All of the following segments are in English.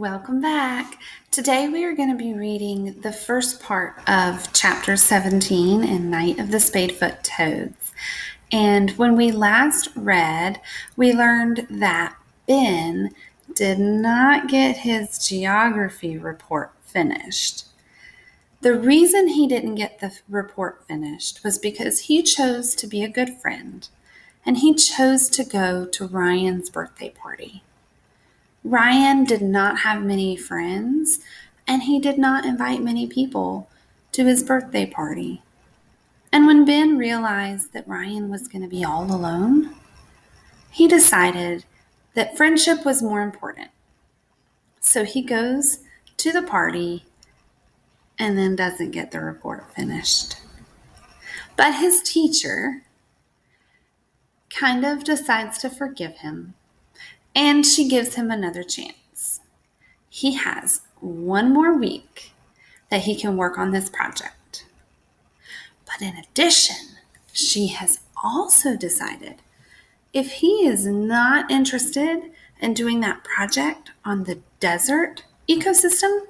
Welcome back. Today we are going to be reading the first part of chapter 17 in Night of the Spadefoot Toads. And when we last read, we learned that Ben did not get his geography report finished. The reason he didn't get the report finished was because he chose to be a good friend, and he chose to go to Ryan's birthday party. Ryan did not have many friends, and he did not invite many people to his birthday party. And when Ben realized that Ryan was going to be all alone, he decided that friendship was more important. So he goes to the party and then doesn't get the report finished. But his teacher kind of decides to forgive him, and she gives him another chance. He has one more week that he can work on this project. But in addition, she has also decided if he is not interested in doing that project on the desert ecosystem,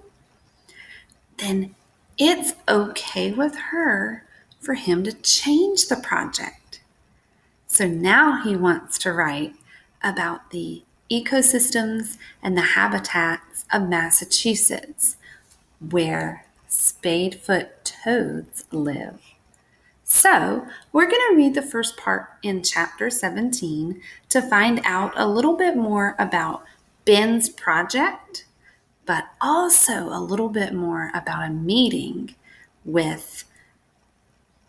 then it's okay with her for him to change the project. So now he wants to write about the ecosystems and the habitats of Massachusetts, where Spadefoot toads live. So we're going to read the first part in chapter 17 to find out a little bit more about Ben's project, but also a little bit more about a meeting with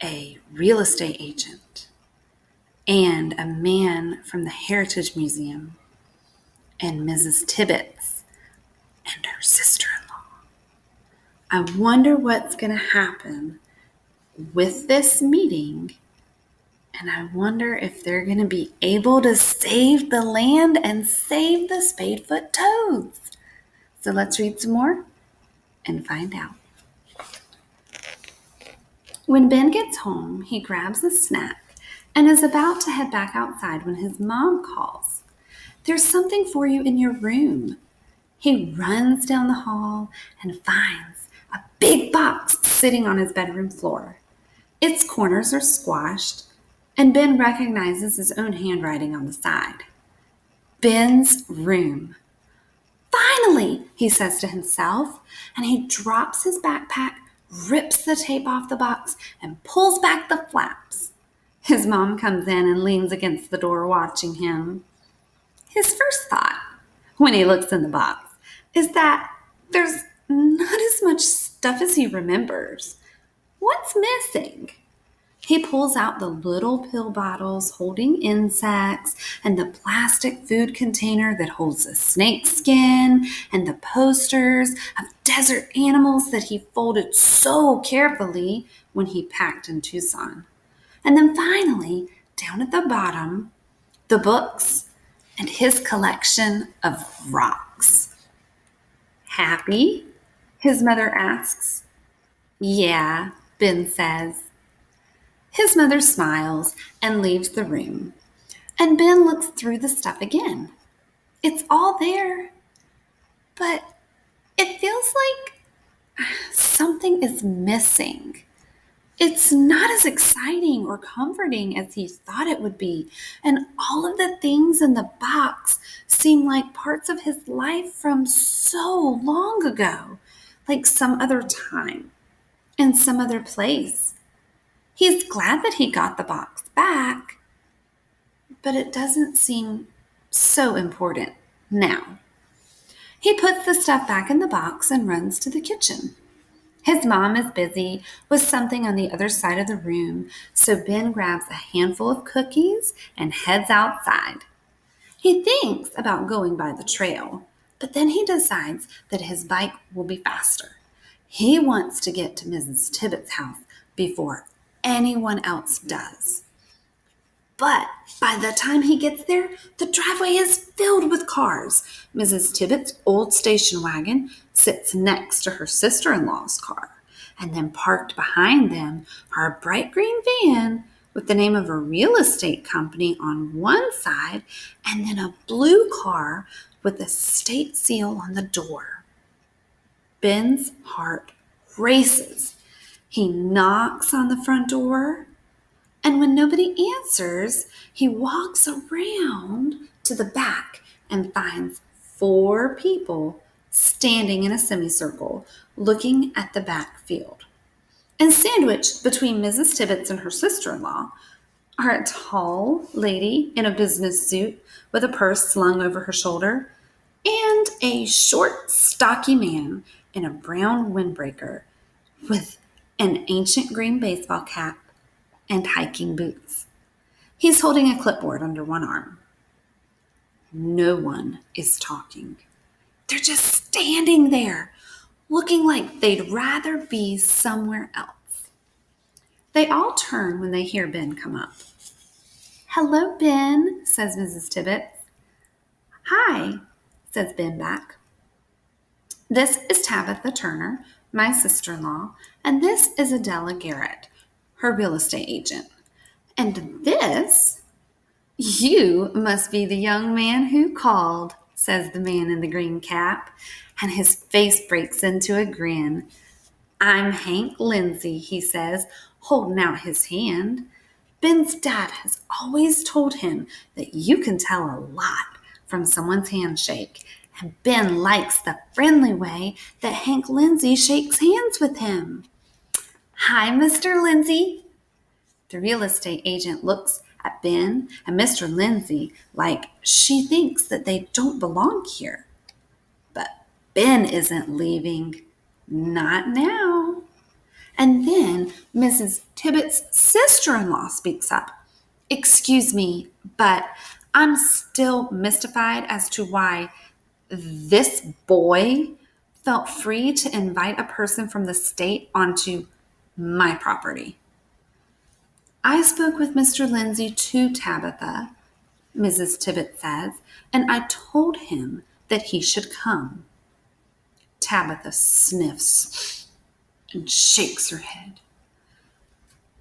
a real estate agent and a man from the Heritage Museum and Mrs. Tibbetts and her sister-in-law. I wonder what's going to happen with this meeting, and I wonder if they're going to be able to save the land and save the Spadefoot toads. So let's read some more and find out. When Ben gets home, he grabs a snack and is about to head back outside when his mom calls. "There's something for you in your room." He runs down the hall and finds a big box sitting on his bedroom floor. Its corners are squashed, and Ben recognizes his own handwriting on the side. Ben's room. "Finally," he says to himself, and he drops his backpack, rips the tape off the box, and pulls back the flaps. His mom comes in and leans against the door watching him. His first thought, when he looks in the box, is that there's not as much stuff as he remembers. What's missing? He pulls out the little pill bottles holding insects and the plastic food container that holds a snake skin and the posters of desert animals that he folded so carefully when he packed in Tucson. And then finally, down at the bottom, the books and his collection of rocks. "Happy?" his mother asks. "Yeah," Ben says. His mother smiles and leaves the room, and Ben looks through the stuff again. It's all there, but it feels like something is missing. It's not as exciting or comforting as he thought it would be, and all of the things in the box seem like parts of his life from so long ago, like some other time and some other place. He's glad that he got the box back, but it doesn't seem so important now. He puts the stuff back in the box and runs to the kitchen. His mom is busy with something on the other side of the room, so Ben grabs a handful of cookies and heads outside. He thinks about going by the trail, but then he decides that his bike will be faster. He wants to get to Mrs. Tibbetts' house before anyone else does. But by the time he gets there, the driveway is filled with cars. Mrs. Tibbetts' old station wagon sits next to her sister-in-law's car, and then parked behind them are a bright green van with the name of a real estate company on one side and then a blue car with the state seal on the door. Ben's heart races. He knocks on the front door, and when nobody answers, he walks around to the back and finds 4 people standing in a semicircle looking at the back field. And sandwiched between Mrs. Tibbets and her sister-in-law are a tall lady in a business suit with a purse slung over her shoulder and a short, stocky man in a brown windbreaker with an ancient green baseball cap and hiking boots. He's holding a clipboard under one arm. No one is talking. They're just standing there, looking like they'd rather be somewhere else. They all turn when they hear Ben come up. "Hello, Ben," says Mrs. Tibbets. "Hi," says Ben back. "This is Tabitha Turner, my sister-in-law, and this is Adela Garrett, her real estate agent. And this, you must be the young man who called," says the man in the green cap, and his face breaks into a grin. "I'm Hank Lindsay," he says, holding out his hand. Ben's dad has always told him that you can tell a lot from someone's handshake, and Ben likes the friendly way that Hank Lindsay shakes hands with him. "Hi, Mr. Lindsay." The real estate agent looks at Ben and Mr. Lindsay like she thinks that they don't belong here. But Ben isn't leaving. Not now. And then Mrs. Tibbets' sister-in-law speaks up. "Excuse me, but I'm still mystified as to why this boy felt free to invite a person from the state onto my property." "I spoke with Mr. Lindsay to Tabitha," Mrs. Tibbet says, "and I told him that he should come." Tabitha sniffs and shakes her head.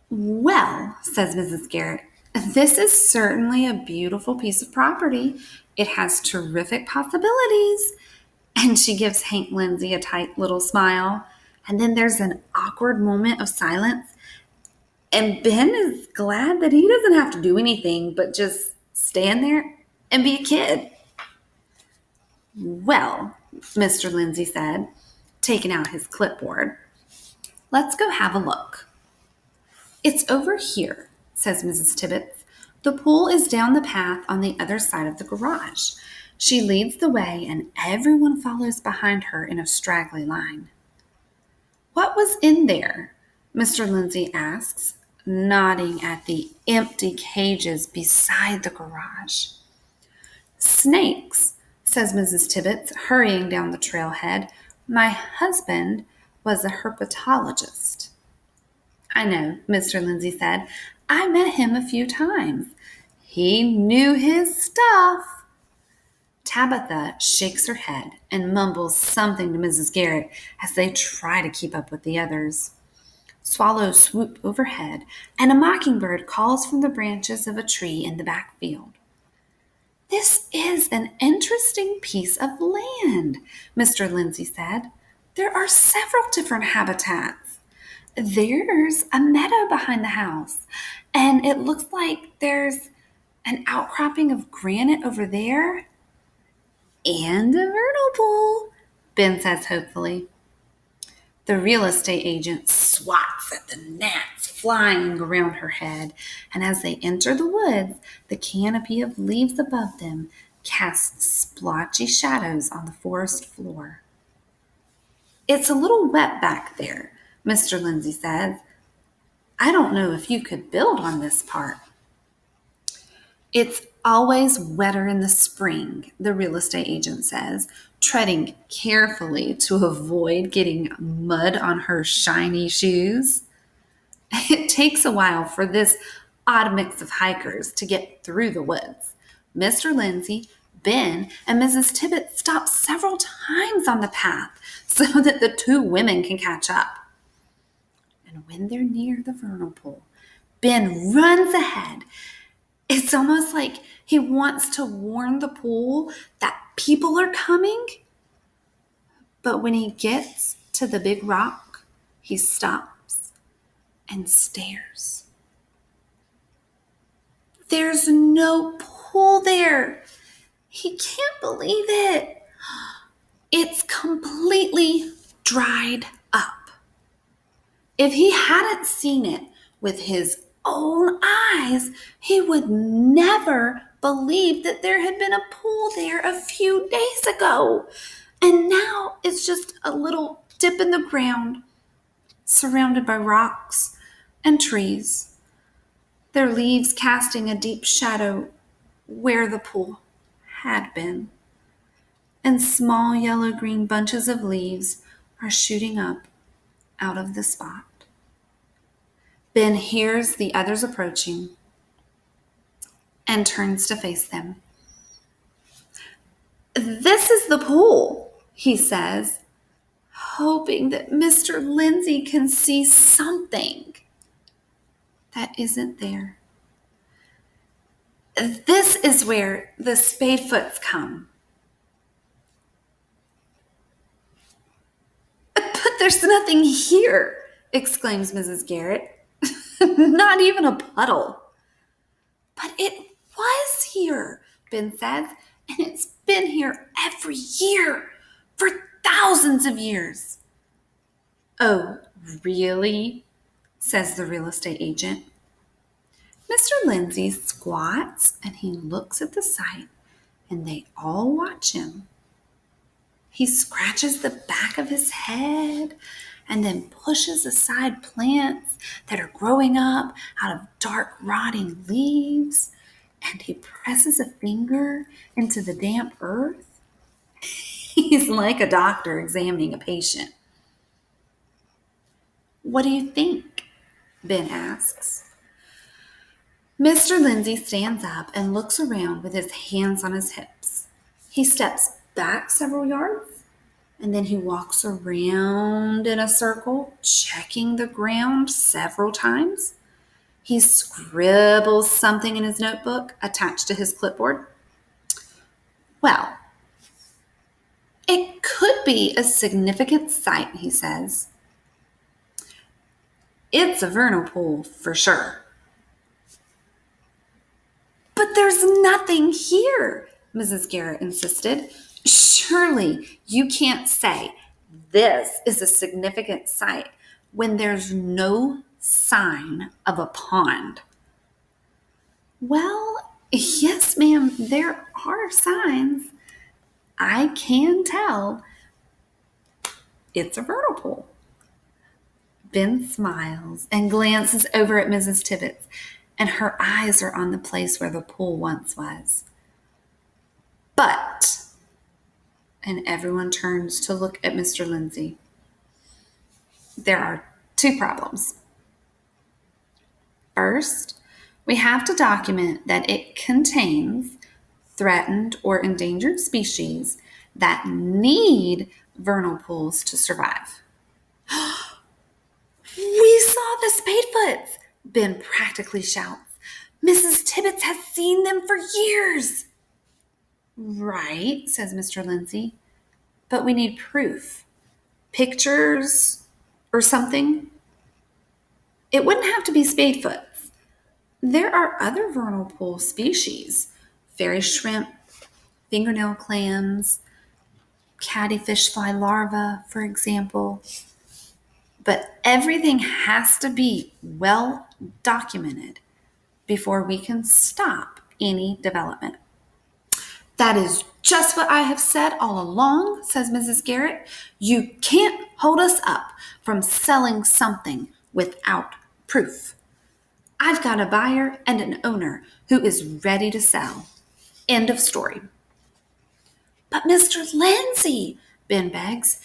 "Well," says Mrs. Garrett, "this is certainly a beautiful piece of property. It has terrific possibilities." And she gives Hank Lindsay a tight little smile. And then there's an awkward moment of silence. And Ben is glad that he doesn't have to do anything but just stand there and be a kid. "Well," Mr. Lindsay said, taking out his clipboard, "let's go have a look." "It's over here," says Mrs. Tibbets. "The pool is down the path on the other side of the garage." She leads the way, and everyone follows behind her in a straggly line. "What was in there?" Mr. Lindsay asks, nodding at the empty cages beside the garage. "Snakes," says Mrs. Tibbets, hurrying down the trailhead. "My husband was a herpetologist." "I know," Mr. Lindsay said. "I met him a few times. He knew his stuff." Tabitha shakes her head and mumbles something to Mrs. Garrett as they try to keep up with the others. Swallows swoop overhead, and a mockingbird calls from the branches of a tree in the backfield. "This is an interesting piece of land," Mr. Lindsay said. "There are several different habitats. There's a meadow behind the house, and it looks like there's an outcropping of granite over there. And a vernal pool," Ben says hopefully. The real estate agent swats at the gnats flying around her head, and as they enter the woods, the canopy of leaves above them casts splotchy shadows on the forest floor. "It's a little wet back there," Mr. Lindsay says. "I don't know if you could build on this part." "It's always wetter in the spring," the real estate agent says, treading carefully to avoid getting mud on her shiny shoes. It takes a while for this odd mix of hikers to get through the woods. Mr. Lindsay, Ben, and Mrs. Tibbet stop several times on the path so that the 2 women can catch up. And when they're near the vernal pool, Ben runs ahead. It's almost like he wants to warn the pool that people are coming. But when he gets to the big rock, he stops and stares. There's no pool there. He can't believe it. It's completely dried up. If he hadn't seen it with his own eyes, he would never believe that there had been a pool there a few days ago. And now it's just a little dip in the ground, surrounded by rocks and trees, their leaves casting a deep shadow where the pool had been. And small yellow-green bunches of leaves are shooting up out of the spot. Ben hears the others approaching and turns to face them. "This is the pool," he says, hoping that Mr. Lindsay can see something that isn't there. "This is where the Spadefoots come." "But there's nothing here," exclaims Mrs. Garrett. "Not even a puddle." "But it was here," Ben says, "and it's been here every year for thousands of years." "Oh, really?" says the real estate agent. Mr. Lindsay squats and he looks at the site, and they all watch him. He scratches the back of his head and then pushes aside plants that are growing up out of dark, rotting leaves, and he presses a finger into the damp earth. He's like a doctor examining a patient. "What do you think?" Ben asks. Mr. Lindsay stands up and looks around with his hands on his hips. He steps back several yards, and then he walks around in a circle, checking the ground several times. He scribbles something in his notebook attached to his clipboard. "Well, it could be a significant site," he says. "It's a vernal pool for sure." "But there's nothing here," Mrs. Garrett insisted. "Surely you can't say this is a significant site when there's no sign of a pond." "Well, yes, ma'am, there are signs. I can tell it's a vernal pool." Ben smiles and glances over at Mrs. Tibbets, and her eyes are on the place where the pool once was. "But," and everyone turns to look at Mr. Lindsay, "there are two problems. First, we have to document that it contains threatened or endangered species that need vernal pools to survive." "We saw the Spadefoots," Ben practically shouts. "Mrs. Tibbets has seen them for years." "Right," says Mr. Lindsay, "but we need proof. Pictures or something." "It wouldn't have to be Spadefoots. There are other vernal pool species. Fairy shrimp, fingernail clams, cattyfish fly larvae, for example. But everything has to be well documented before we can stop any development." "That is just what I have said all along," says Mrs. Garrett. "You can't hold us up from selling something without proof. I've got a buyer and an owner who is ready to sell. End of story." "But Mr. Lindsay," Ben begs,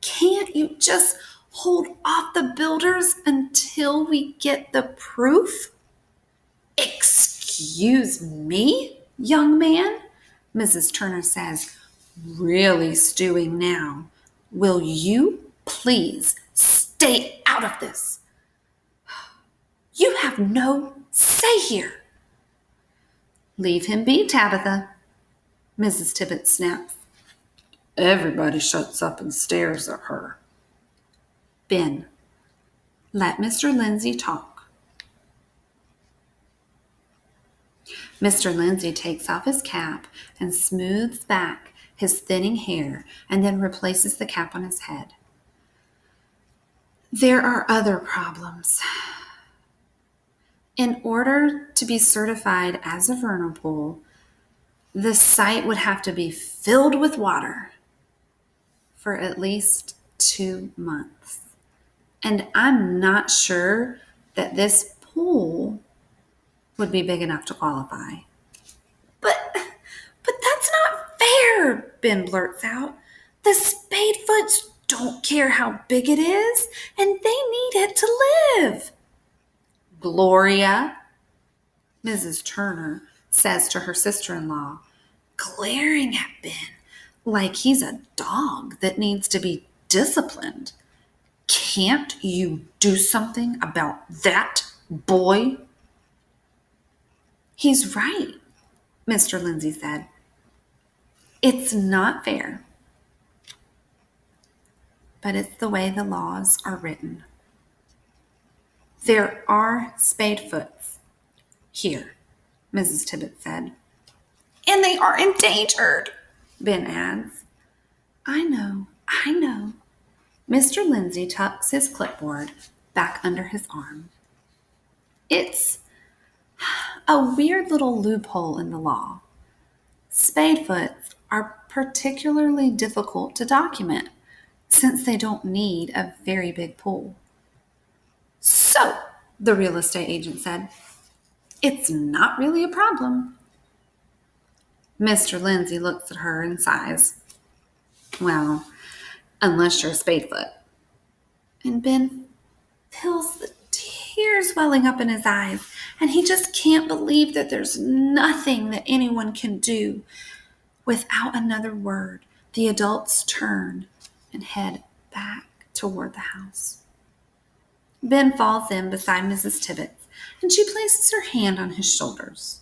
"can't you just hold off the builders until we get the proof?" "Excuse me, young man," Mrs. Turner says, really stewing now. "Will you please stay out of this?" You have no say here. Leave him be, Tabitha, Mrs. Tibbet snaps. Everybody shuts up and stares at her. Ben, let Mr. Lindsay talk. Mr. Lindsay takes off his cap and smooths back his thinning hair and then replaces the cap on his head. There are other problems. In order to be certified as a vernal pool, the site would have to be filled with water for at least 2 months. And I'm not sure that this pool would be big enough to qualify. But that's not fair, Ben blurts out. The Spadefoots don't care how big it is, and they need it to live. Gloria, Mrs. Turner says to her sister-in-law, glaring at Ben like he's a dog that needs to be disciplined. Can't you do something about that boy? He's right, Mr. Lindsay said. It's not fair, but it's the way the laws are written. There are Spadefoots here, Mrs. Tibbet said. And they are endangered, Ben adds. I know. Mr. Lindsay tucks his clipboard back under his arm. It's a weird little loophole in the law. Spadefoots are particularly difficult to document since they don't need a very big pool. So, the real estate agent said, it's not really a problem. Mr. Lindsay looks at her and sighs. Well, unless you're a Spadefoot. And Ben feels the tears welling up in his eyes, and he just can't believe that there's nothing that anyone can do. Without another word, the adults turn and head back toward the house. Ben falls in beside Mrs. Tibbet, and she places her hand on his shoulders.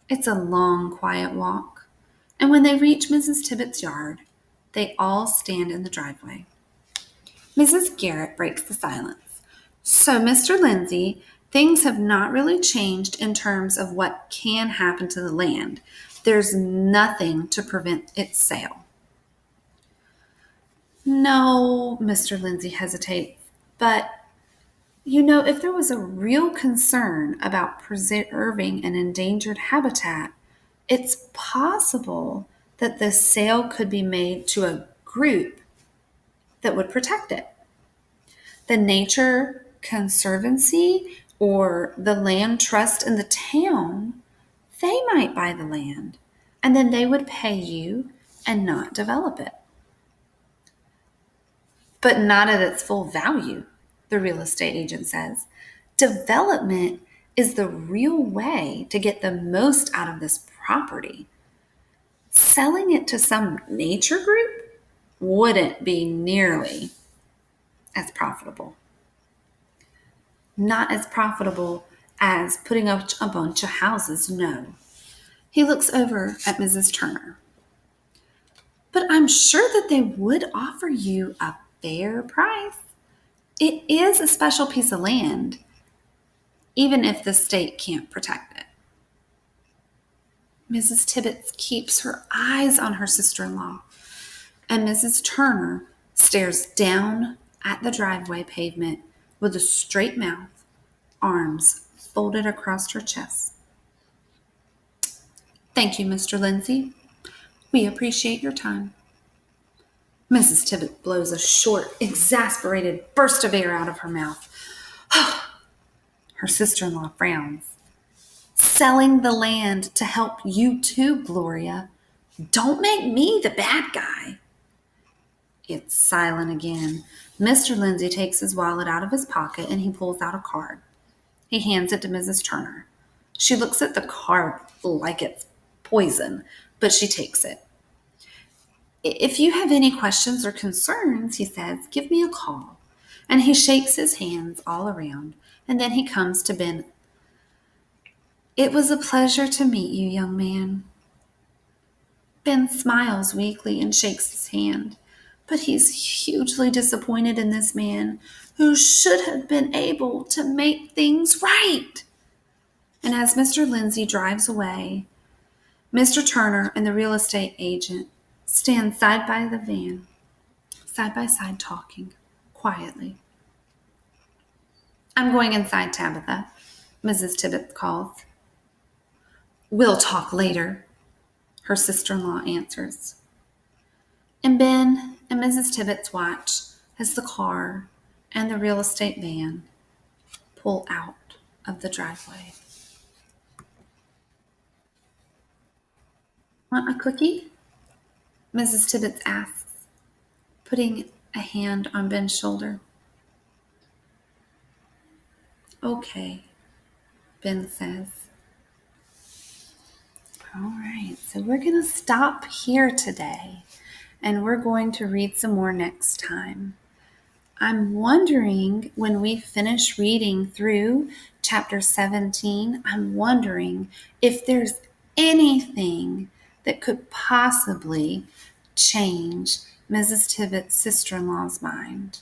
It's a long, quiet walk, and when they reach Mrs. Tibbet's yard, they all stand in the driveway. Mrs. Garrett breaks the silence. So, Mr. Lindsay, things have not really changed in terms of what can happen to the land. There's nothing to prevent its sale. No, Mr. Lindsay hesitates, but if there was a real concern about preserving an endangered habitat, it's possible that the sale could be made to a group that would protect it. The Nature Conservancy or the land trust in the town, they might buy the land, and then they would pay you and not develop it. But not at its full value, the real estate agent says. Development is the real way to get the most out of this property. Selling it to some nature group wouldn't be nearly as profitable. Not as profitable as putting up a bunch of houses, no. He looks over at Mrs. Turner. But I'm sure that they would offer you a fair price. It is a special piece of land, even if the state can't protect it. Mrs. Tibbet keeps her eyes on her sister-in-law, and Mrs. Turner stares down at the driveway pavement with a straight mouth, arms folded across her chest. Thank you, Mr. Lindsay. We appreciate your time. Mrs. Tibbet blows a short, exasperated burst of air out of her mouth. Her sister-in-law frowns. Selling the land to help you too, Gloria. Don't make me the bad guy. It's silent again. Mr. Lindsay takes his wallet out of his pocket and he pulls out a card. He hands it to Mrs. Turner. She looks at the card like it's poison, but she takes it. If you have any questions or concerns, he says, give me a call. And he shakes his hands all around And then he comes to Ben. "It was a pleasure to meet you, young man." Ben smiles weakly and shakes his hand, but he's hugely disappointed in this man who should have been able to make things right. And as Mr. Lindsay drives away, Mr. Turner and the real estate agent stand side by the van, side by side talking quietly. "I'm going inside, Tabitha," Mrs. Tibbets calls. "We'll talk later," her sister-in-law answers. And Ben and Mrs. Tibbets watch as the car and the real estate van pull out of the driveway. "Want a cookie?" Mrs. Tibbets asks, putting a hand on Ben's shoulder. "Okay," Ben says. All right, so we're going to stop here today, and we're going to read some more next time. I'm wondering, when we finish reading through chapter 17, I'm wondering if there's anything that could possibly change Mrs. Tibbet's sister-in-law's mind.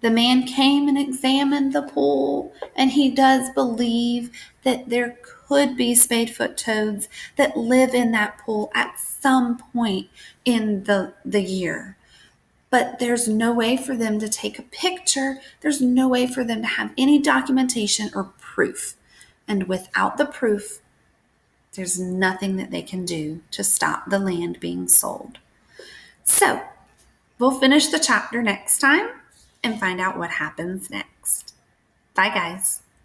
The man came and examined the pool, and he does believe that there could be Spadefoot toads that live in that pool at some point in the year. But there's no way for them to take a picture. There's no way for them to have any documentation or proof. And without the proof, there's nothing that they can do to stop the land being sold. So we'll finish the chapter next time and find out what happens next. Bye, guys.